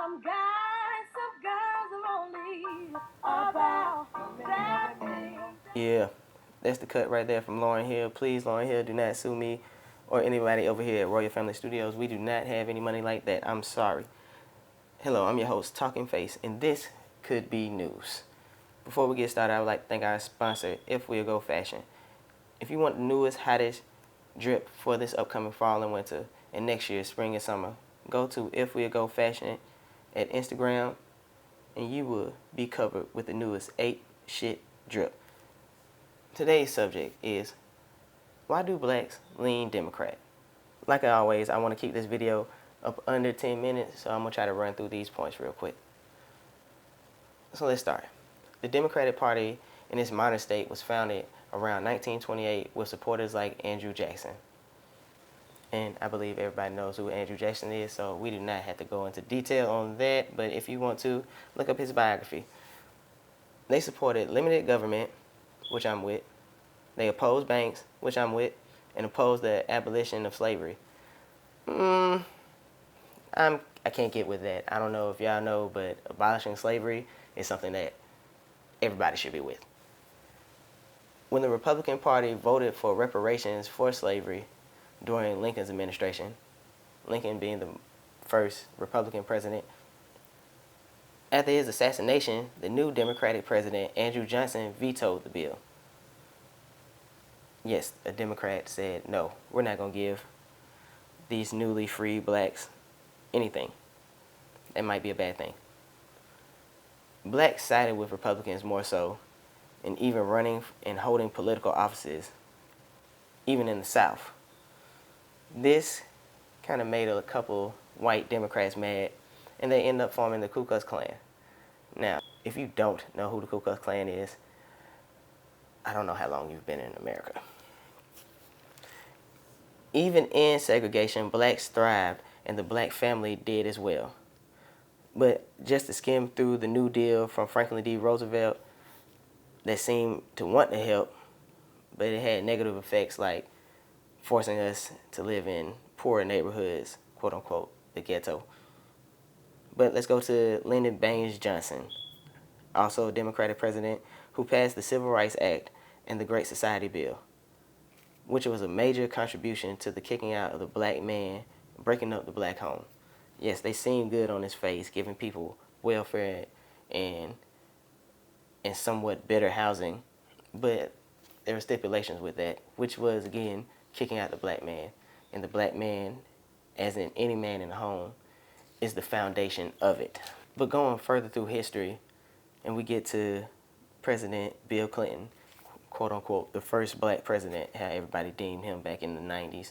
Some girls are only about that thing. Yeah, that's the cut right there from Lauryn Hill. Please, Lauryn Hill, do not sue me or anybody over here at Royal Family Studios. We do not have any money like that. I'm sorry. Hello, I'm your host, Talking Face, and this could be news. Before we get started, I would like to thank our sponsor, If We'll Go Fashion. If you want the newest, hottest drip for this upcoming fall and winter, and next year, spring and summer, go to If We'll Go Fashion at Instagram, and you will be covered with the newest 8 shit drip. Today's subject is, why do blacks lean Democrat? Like always, I want to keep this video up under 10 minutes, so I'm going to try to run through these points real quick. So let's start. The Democratic Party in its modern state was founded around 1928 with supporters like Andrew Jackson. And I believe everybody knows who Andrew Jackson is, so we do not have to go into detail on that, but if you want to, look up his biography. They supported limited government, which I'm with. They opposed banks, which I'm with, and opposed the abolition of slavery. I can't get with that. I don't know if y'all know, but abolishing slavery is something that everybody should be with. When the Republican Party voted for reparations for slavery during Lincoln's administration, Lincoln being the first Republican president, after his assassination, the new Democratic president, Andrew Johnson, vetoed the bill. Yes, a Democrat said, no, we're not going to give these newly freed blacks anything. That might be a bad thing. Blacks sided with Republicans more so, and even running and holding political offices, even in the South. This kind of made a couple white Democrats mad, and they end up forming the Ku Klux Klan. Now, if you don't know who the Ku Klux Klan is, I don't know how long you've been in America. Even in segregation, blacks thrived, and the black family did as well. But just to skim through the New Deal from Franklin D. Roosevelt that seemed to want to help, but it had negative effects like forcing us to live in poorer neighborhoods, quote unquote, the ghetto. But let's go to Lyndon Baines Johnson, also a Democratic president, who passed the Civil Rights Act and the Great Society Bill, which was a major contribution to the kicking out of the black man, breaking up the black home. Yes, they seem good on his face, giving people welfare and somewhat better housing, but there were stipulations with that, which was, again, kicking out the black man. And the black man, as in any man in the home, is the foundation of it. But going further through history, and we get to President Bill Clinton, quote unquote, the first black president, how everybody deemed him back in the 90s.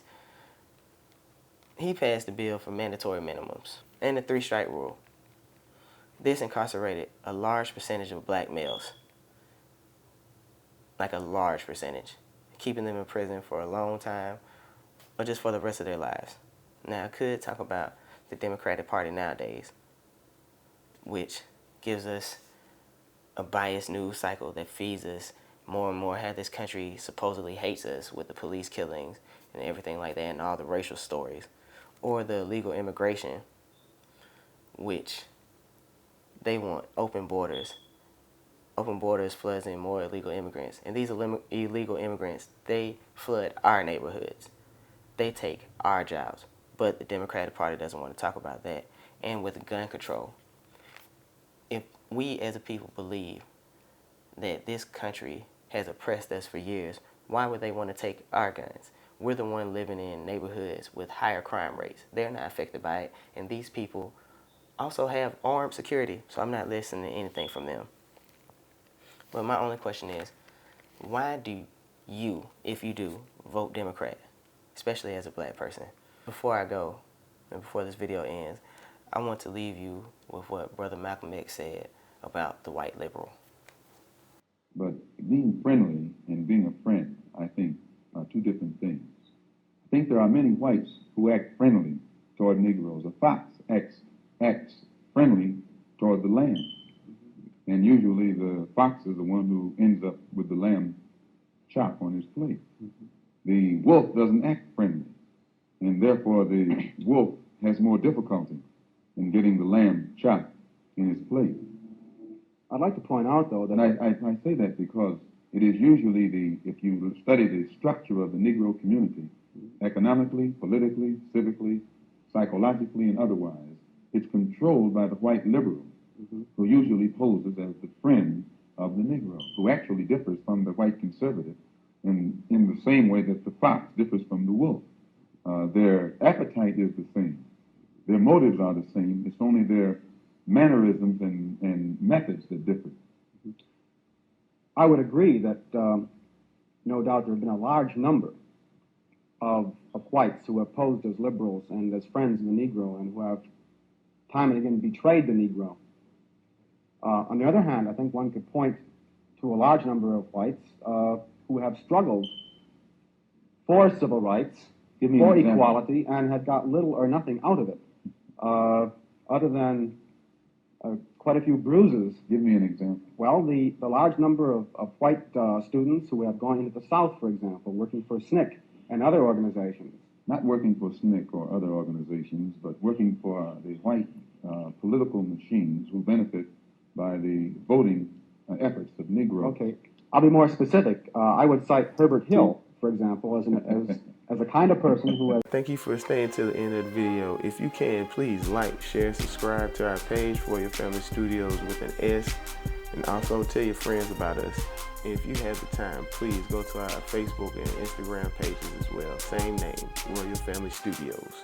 He passed the bill for mandatory minimums and the 3-strike rule. This incarcerated a large percentage of black males, like a large percentage, keeping them in prison for a long time or just for the rest of their lives. Now, I could talk about the Democratic Party nowadays, which gives us a biased news cycle that feeds us more and more how this country supposedly hates us with the police killings and everything like that and all the racial stories, or the illegal immigration, which they want open borders. Open borders floods in more illegal immigrants. And these illegal immigrants, they flood our neighborhoods. They take our jobs. But the Democratic Party doesn't want to talk about that. And with gun control, if we as a people believe that this country has oppressed us for years, why would they want to take our guns? We're the one living in neighborhoods with higher crime rates. They're not affected by it. And these people also have armed security. So I'm not listening to anything from them. But my only question is, why do you, if you do, vote Democrat, especially as a black person? Before I go, and before this video ends, I want to leave you with what Brother Malcolm X said about the white liberal. But being friendly and being a friend, I think, are two different things. I think there are many whites who act friendly toward Negroes. A fox acts friendly toward the lamb. And usually the fox is the one who ends up with the lamb chop on his plate. The wolf doesn't act friendly, and therefore the wolf has more difficulty in getting the lamb chopped in its plate. I'd like to point out, though, that And I say that because it is usually if you study the structure of the Negro community, economically, politically, civically, psychologically, and otherwise, it's controlled by the white liberal, who usually poses as the friend of the Negro, who actually differs from the white conservative in the same way that the fox differs from the wolf. Their appetite is the same. Their motives are the same. It's only their mannerisms and methods that differ. I would agree that no doubt there have been a large number of whites who have posed as liberals and as friends of the Negro and who have time and again betrayed the Negro. On the other hand, I think one could point to a large number of whites who have struggled for civil rights, for equality, and had got little or nothing out of it, other than quite a few bruises. Give me an example. Well, the large number of white students who have gone into the South, for example, working for SNCC and other organizations. Not working for SNCC or other organizations, but working for the white political machines who benefit by the voting efforts of Negroes. Okay, I'll be more specific. I would cite Herbert Hill, for example, as a kind of person who has... Thank you for staying to the end of the video. If you can, please like, share, subscribe to our page, Royal Family Studios with an S, and also tell your friends about us. And if you have the time, please go to our Facebook and Instagram pages as well. Same name, Royal Family Studios.